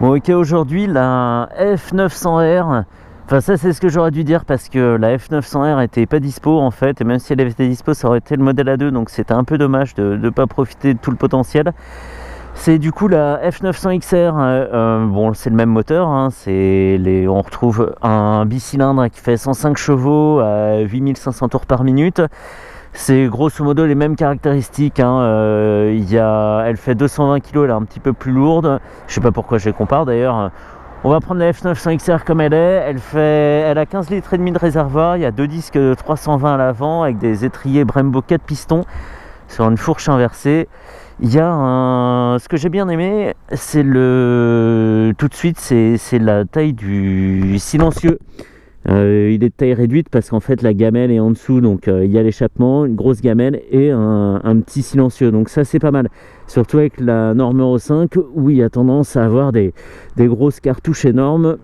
Bon, ok, aujourd'hui la F900R, enfin ça c'est ce que j'aurais dû dire parce que la F900R était pas dispo en fait, et même si elle avait été dispo ça aurait été le modèle A2, donc c'était un peu dommage de ne pas profiter de tout le potentiel. C'est du coup la F900XR, bon c'est le même moteur, hein, on retrouve un bicylindre qui fait 105 chevaux à 8500 tours par minute. C'est grosso modo les mêmes caractéristiques, hein. Elle fait 220 kg, elle est un petit peu plus lourde, je sais pas pourquoi je les compare d'ailleurs. On va prendre la F900XR comme elle est, elle a 15 litres et demi de réservoir, il y a deux disques de 320 à l'avant avec des étriers Brembo 4 pistons sur une fourche inversée. Il y a ce que j'ai bien aimé, c'est tout de suite, c'est la taille du silencieux. Il est de taille réduite parce qu'en fait la gamelle est en dessous, donc il y a l'échappement, une grosse gamelle et un petit silencieux, donc ça c'est pas mal, surtout avec la norme Euro 5 où il y a tendance à avoir des grosses cartouches énormes.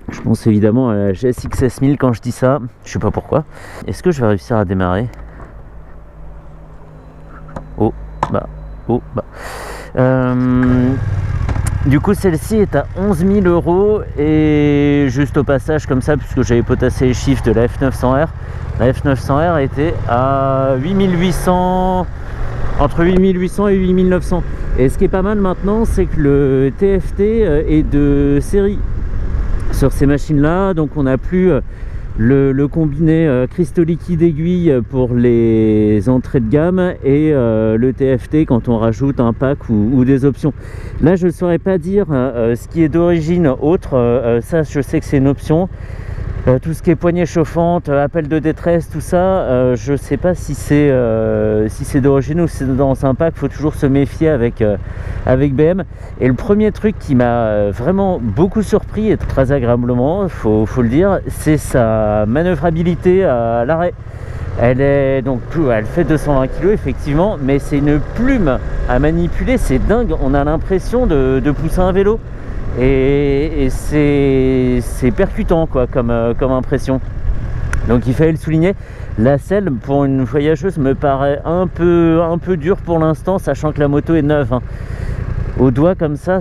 Je pense évidemment à la GSX S1000 quand je dis ça, je sais pas pourquoi. Est-ce que je vais réussir à démarrer? Oh bah. Du coup celle-ci est à 11 000 € et juste au passage comme ça, puisque j'avais potassé les chiffres de la F900R, la F900R était à 8800, entre 8800 et 8900. Et ce qui est pas mal maintenant, c'est que le TFT est de série sur ces machines là, donc on n'a plus le combiné cristaux liquides aiguille pour les entrées de gamme et le TFT quand on rajoute un pack ou des options. Là je ne saurais pas dire ce qui est d'origine autre, ça je sais que c'est une option. Tout ce qui est poignée chauffante, appel de détresse, tout ça, je sais pas si c'est d'origine ou si c'est dans un pack. Faut toujours se méfier avec BM. Et le premier truc qui m'a vraiment beaucoup surpris et très agréablement, faut le dire, c'est sa manœuvrabilité à l'arrêt. Elle fait 220 kg effectivement, mais c'est une plume à manipuler, c'est dingue. On a l'impression de pousser un vélo. Et c'est percutant quoi comme impression, donc il fallait le souligner. La selle pour une voyageuse me paraît un peu dure pour l'instant, sachant que la moto est neuve, hein. Au doigt comme ça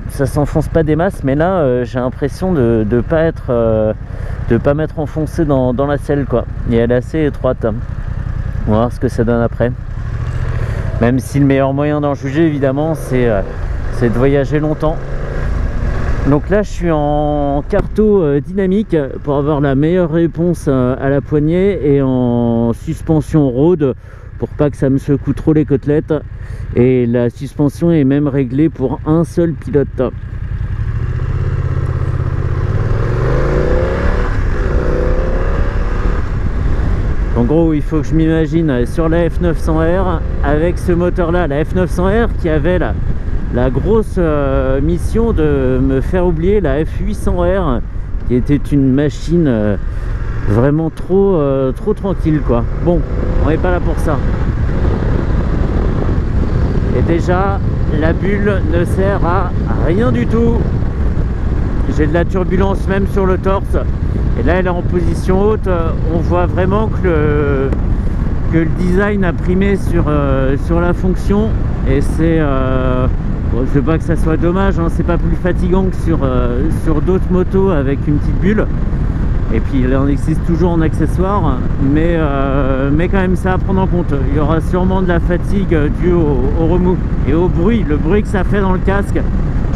s'enfonce pas des masses, mais là j'ai l'impression de pas m'être enfoncé dans la selle quoi, et elle est assez étroite. On va voir ce que ça donne après, même si le meilleur moyen d'en juger évidemment c'est de voyager longtemps. Donc là je suis en carto dynamique pour avoir la meilleure réponse à la poignée, et en suspension road pour pas que ça me secoue trop les côtelettes, et la suspension est même réglée pour un seul pilote. En gros il faut que je m'imagine sur la F900R avec ce moteur là, la F900R qui avait la grosse mission de me faire oublier la F800R qui était une machine vraiment trop tranquille quoi. Bon, on n'est pas là pour ça. Et déjà la bulle ne sert à rien du tout. J'ai de la turbulence même sur le torse, et là elle est en position haute. On voit vraiment que le design a primé sur la fonction, et c'est bon, je veux pas que ça soit dommage, hein, c'est pas plus fatigant que sur d'autres motos avec une petite bulle. Et puis il en existe toujours en accessoire, mais quand même ça à prendre en compte. Il y aura sûrement de la fatigue due au remous et au bruit, le bruit que ça fait dans le casque.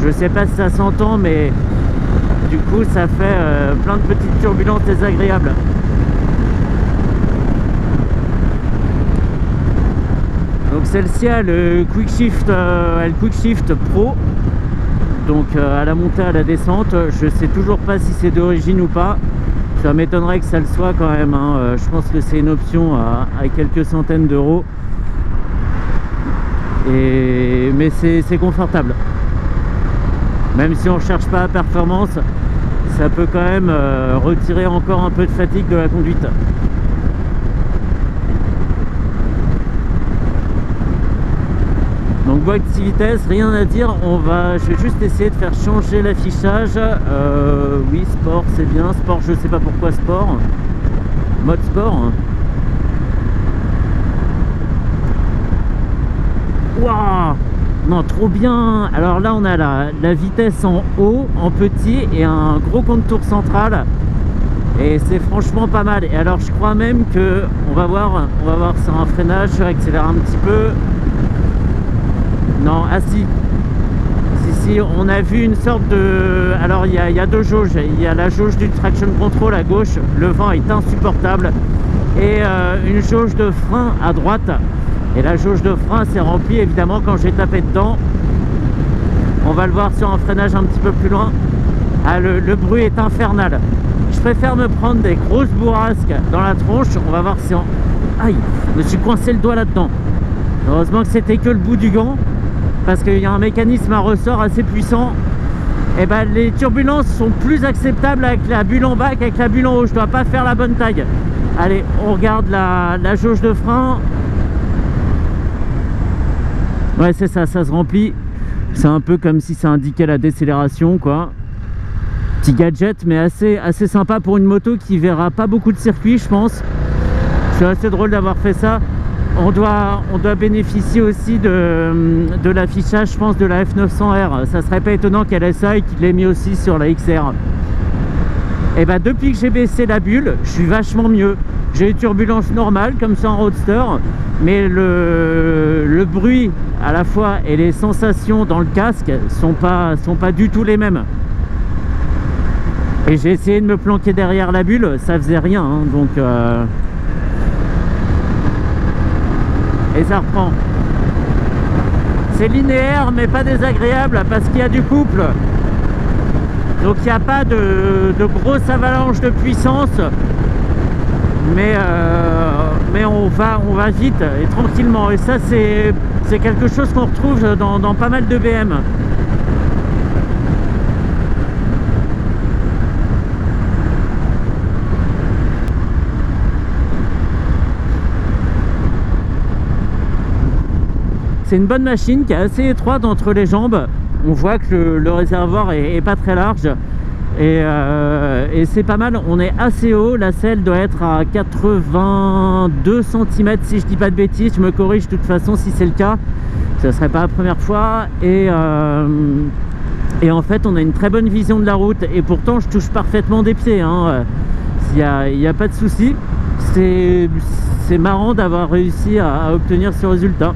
Je sais pas si ça s'entend, mais du coup ça fait plein de petites turbulences désagréables. Donc celle-ci a le Quick Shift Pro, donc à la montée, à la descente. Je sais toujours pas si c'est d'origine ou pas, ça m'étonnerait que ça le soit quand même, hein. Je pense que c'est une option à quelques centaines d'euros, mais c'est confortable. Même si on ne cherche pas la performance, ça peut quand même retirer encore un peu de fatigue de la conduite. Donc Donc boîte 6 vitesses, rien à dire. Je vais juste essayer de faire changer l'affichage. Oui, sport c'est bien. Sport, je sais pas pourquoi sport. Mode sport. Waouh! Non, trop bien. Alors là on a la vitesse en haut, en petit, et un gros contour central. Et c'est franchement pas mal. Et alors je crois même que on va voir sur un freinage, je vais accélérer un petit peu. Non, ah si, on a vu une sorte de... Alors il y a deux jauges. Il y a la jauge du traction control à gauche, le vent est insupportable, et une jauge de frein à droite. Et la jauge de frein s'est remplie évidemment quand j'ai tapé dedans. On va le voir sur un freinage un petit peu plus loin. Ah, le bruit est infernal. Je préfère me prendre des grosses bourrasques dans la tronche. On va voir si on... Aïe, je me suis coincé le doigt là-dedans. Heureusement que c'était que le bout du gant, parce qu'il y a un mécanisme à ressort assez puissant. Et ben les turbulences sont plus acceptables avec la bulle en bas qu'avec la bulle en haut. Je dois pas faire la bonne taille. Allez, on regarde la jauge de frein. Ouais, c'est ça, ça se remplit. C'est un peu comme si ça indiquait la décélération, quoi. Petit gadget, mais assez sympa pour une moto qui verra pas beaucoup de circuits, je pense. C'est assez drôle d'avoir fait ça. On doit bénéficier aussi de l'affichage, je pense, de la F900R. Ça serait pas étonnant qu'elle ait ça et qu'il l'ait mis aussi sur la XR. Et bah depuis que j'ai baissé la bulle, je suis vachement mieux. J'ai une turbulence normale comme ça en roadster, mais le bruit à la fois et les sensations dans le casque sont pas du tout les mêmes. Et j'ai essayé de me planquer derrière la bulle, ça faisait rien, hein, donc et ça reprend. C'est linéaire mais pas désagréable parce qu'il y a du couple. Donc il n'y a pas de grosse avalanche de puissance, mais on va vite et tranquillement. Et ça c'est quelque chose qu'on retrouve dans pas mal de BM. C'est une bonne machine qui est assez étroite entre les jambes. On voit que le réservoir est pas très large et c'est pas mal. On est assez haut, la selle doit être à 82 cm si je dis pas de bêtises. Je me corrige de toute façon si c'est le cas, ce serait pas la première fois. Et en fait on a une très bonne vision de la route et pourtant je touche parfaitement des pieds, hein. Il n'y a pas de souci. C'est marrant d'avoir réussi à obtenir ce résultat.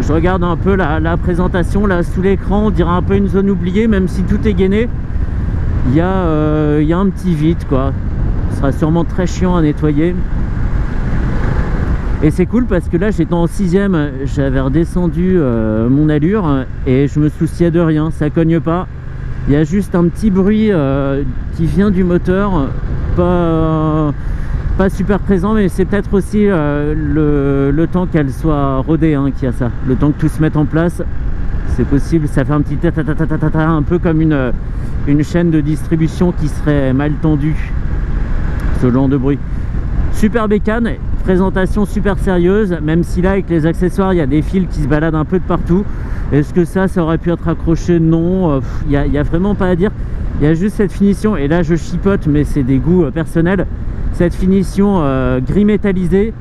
Je regarde un peu la présentation là sous l'écran, on dirait un peu une zone oubliée, même si tout est gainé. Il y a un petit vide, quoi. Ce sera sûrement très chiant à nettoyer. Et c'est cool parce que là j'étais en 6ème, j'avais redescendu mon allure et je me souciais de rien, ça cogne pas. Il y a juste un petit bruit qui vient du moteur, pas super présent, mais c'est peut-être aussi le temps qu'elle soit rodée, hein, qui a ça, le temps que tout se mette en place. C'est possible, ça fait un petit ta un peu comme une chaîne de distribution qui serait mal tendue, ce genre de bruit. Super bécane, présentation super sérieuse, même si là avec les accessoires il y a des fils qui se baladent un peu de partout. Est-ce que ça aurait pu être accroché? Non, il y a vraiment pas à dire. Il y a juste cette finition, et là je chipote mais c'est des goûts personnels. Cette finition gris métallisé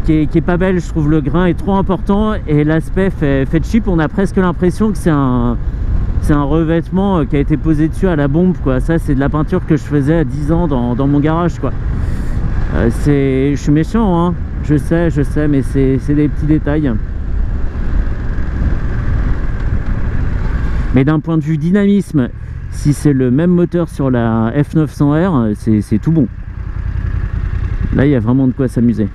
qui est pas belle, je trouve. Le grain est trop important et l'aspect fait cheap. On a presque l'impression que c'est un revêtement qui a été posé dessus à la bombe, quoi. Ça c'est de la peinture que je faisais à 10 ans dans mon garage, quoi. Je suis méchant, hein, je sais, mais c'est des petits détails. Mais d'un point de vue dynamisme, si c'est le même moteur sur la F900R, c'est tout bon. Là, il y a vraiment de quoi s'amuser.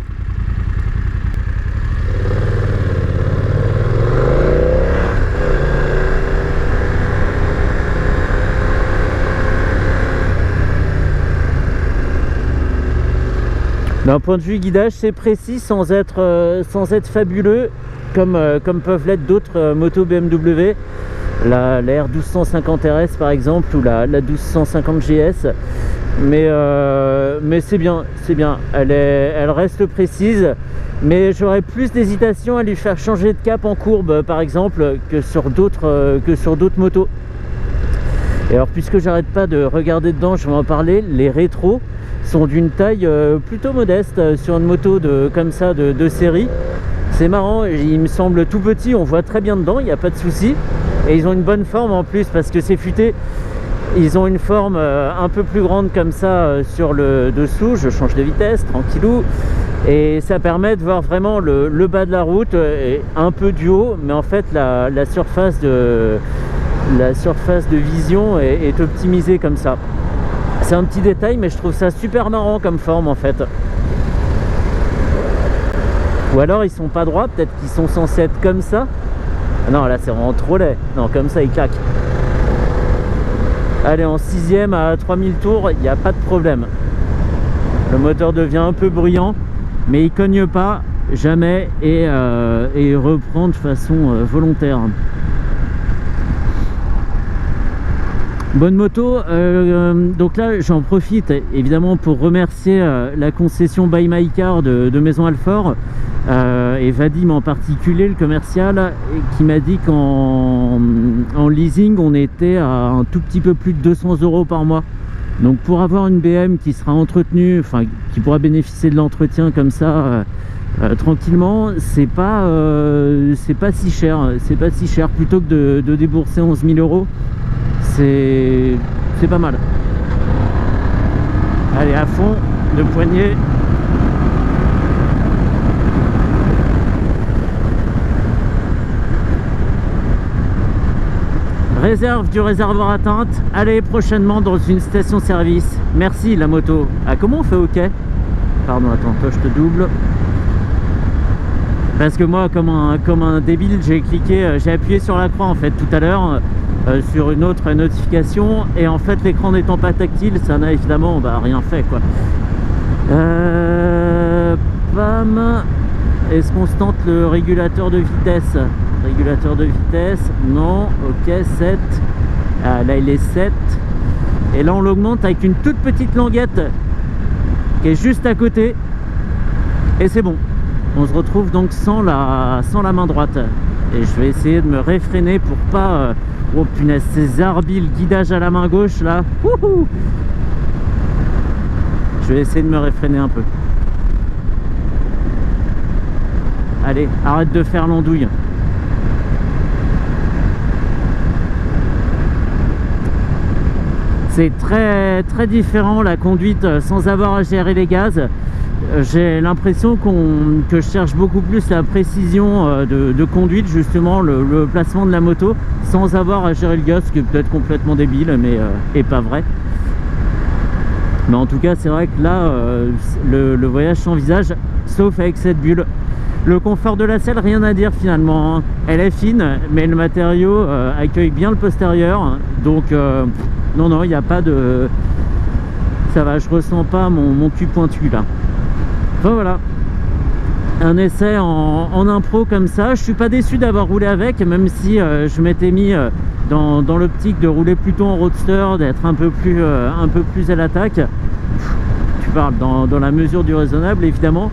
D'un point de vue guidage, c'est précis sans être fabuleux comme peuvent l'être d'autres motos BMW. La R1250 RS par exemple ou la 1250 GS. Mais c'est bien, c'est bien. Elle reste précise, mais j'aurais plus d'hésitation à lui faire changer de cap en courbe, par exemple, que sur d'autres motos. Et alors, puisque j'arrête pas de regarder dedans, je vais en parler. Les rétros sont d'une taille plutôt modeste sur une moto comme ça de série. C'est marrant, il me semble tout petit, on voit très bien dedans, il n'y a pas de souci. Et ils ont une bonne forme en plus parce que c'est futé. Ils ont une forme un peu plus grande comme ça sur le dessous. Je change de vitesse, tranquillou. Et ça permet de voir vraiment le bas de la route et un peu du haut. Mais en fait, la surface de vision est optimisée comme ça. C'est un petit détail, mais je trouve ça super marrant comme forme en fait. Ou alors ils sont pas droits, peut-être qu'ils sont censés être comme ça. Ah non, là c'est vraiment trop laid. Non, comme ça il claque. Allez, en 6ème à 3000 tours, il n'y a pas de problème. Le moteur devient un peu bruyant, mais il cogne pas, jamais, et il reprend de façon volontaire. Bonne moto. Donc là j'en profite évidemment pour remercier la concession Buy My Car de Maison Alfort et Vadim en particulier, le commercial, qui m'a dit qu'en leasing on était à un tout petit peu plus de 200 € par mois. Donc pour avoir une BM qui sera entretenue, enfin qui pourra bénéficier de l'entretien comme ça tranquillement, c'est pas si cher, plutôt que de débourser 11 000 €. C'est pas mal. Allez, à fond de poignée. Réserve du réservoir atteinte. Allez, prochainement dans une station-service. Merci la moto. Ah, comment on fait OK? Pardon, attends, toi je te double. Parce que moi, comme un débile, j'ai appuyé sur la croix en fait tout à l'heure. Sur une autre notification, et en fait l'écran n'étant pas tactile, ça n'a évidemment rien fait quoi. Bam. Est-ce qu'on se tente le régulateur de vitesse? Régulateur de vitesse, non. Ok, 7. Ah, là il est 7, et là on l'augmente avec une toute petite languette qui est juste à côté, et c'est bon. On se retrouve donc sans la main droite, et je vais essayer de me réfréner pour pas oh punaise, ces arbis, le guidage à la main gauche là. Wouhou. Je vais essayer de me réfréner un peu. Allez, arrête de faire l'andouille. C'est très très différent la conduite sans avoir à gérer les gaz. J'ai l'impression que je cherche beaucoup plus la précision de conduite, justement le placement de la moto, sans avoir à gérer le gaz, ce qui est peut-être complètement débile, mais et pas vrai. Mais en tout cas, c'est vrai que là, le voyage s'envisage, sauf avec cette bulle. Le confort de la selle, rien à dire finalement, hein. Elle est fine, mais le matériau accueille bien le postérieur, donc non, il n'y a pas de... Ça va, je ressens pas mon cul pointu là. Enfin voilà, un essai en impro comme ça. Je suis pas déçu d'avoir roulé avec, même si je m'étais mis dans l'optique de rouler plutôt en roadster, d'être un peu plus à l'attaque. Tu parles dans la mesure du raisonnable évidemment,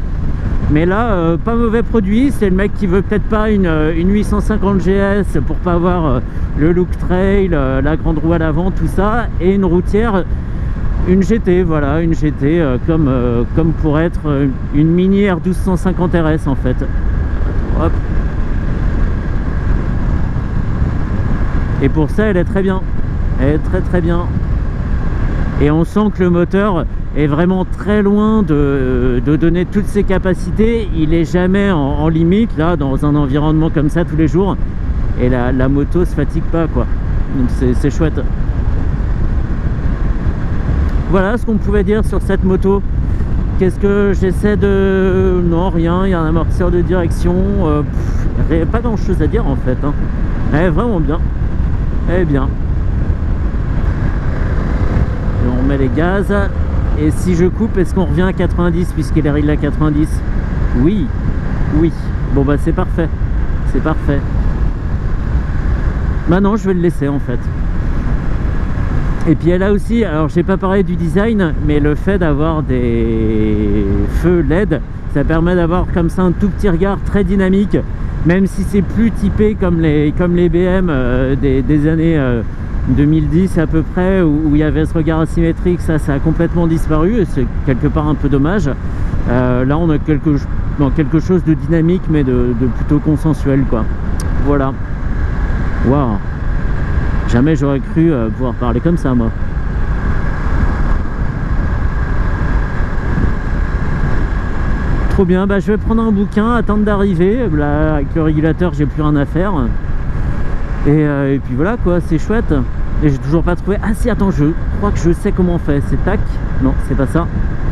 mais là pas mauvais produit. C'est le mec qui veut peut-être pas une 850 GS pour pas avoir le look trail, la grande roue à l'avant, tout ça, et une routière. Une GT, voilà, une GT comme pourrait être une mini R1250 RS en fait. Hop. Et pour ça, elle est très bien. Elle est très très bien. Et on sent que le moteur est vraiment très loin de donner toutes ses capacités. Il est jamais en limite, là, dans un environnement comme ça tous les jours. Et la moto se fatigue pas, quoi. Donc c'est chouette. Voilà ce qu'on pouvait dire sur cette moto. Qu'est-ce que j'essaie de... Non, rien, il y a un amortisseur de direction. Pas grand chose à dire en fait, hein. Elle est vraiment bien. Elle est bien. Et on met les gaz. Et si je coupe, est-ce qu'on revient à 90 puisqu'il est réglé à 90? Oui. Oui. Bon bah c'est parfait. C'est parfait. Maintenant je vais le laisser en fait. Et puis elle a aussi, alors j'ai pas parlé du design, mais le fait d'avoir des feux LED, ça permet d'avoir comme ça un tout petit regard très dynamique, même si c'est plus typé comme les BM des années 2010 à peu près, où il y avait ce regard asymétrique. Ça a complètement disparu et c'est quelque part un peu dommage. Là on a quelque chose de dynamique, mais de plutôt consensuel, quoi. Voilà. Waouh, jamais j'aurais cru pouvoir parler comme ça, moi. Trop bien. Bah, je vais prendre un bouquin, attendre d'arriver. Là, avec le régulateur, j'ai plus rien à faire. Et puis voilà, quoi, c'est chouette. Et j'ai toujours pas trouvé. Ah si, attends, je crois que je sais comment on fait. C'est tac. Non, c'est pas ça.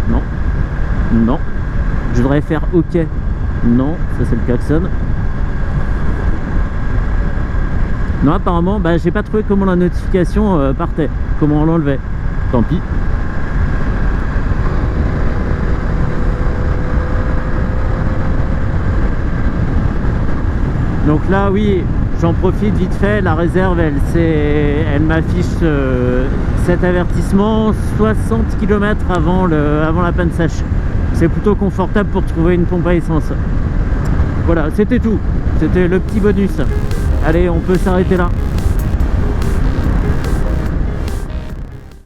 Non. Non. Je devrais faire OK. Non, ça c'est le klaxon. Non, apparemment, bah, j'ai pas trouvé comment la notification partait, comment on l'enlevait. Tant pis. Donc là, oui, j'en profite vite fait. La réserve, elle m'affiche cet avertissement 60 km avant la panne sèche. C'est plutôt confortable pour trouver une pompe à essence. Voilà, c'était tout. C'était le petit bonus. Allez, on peut s'arrêter là.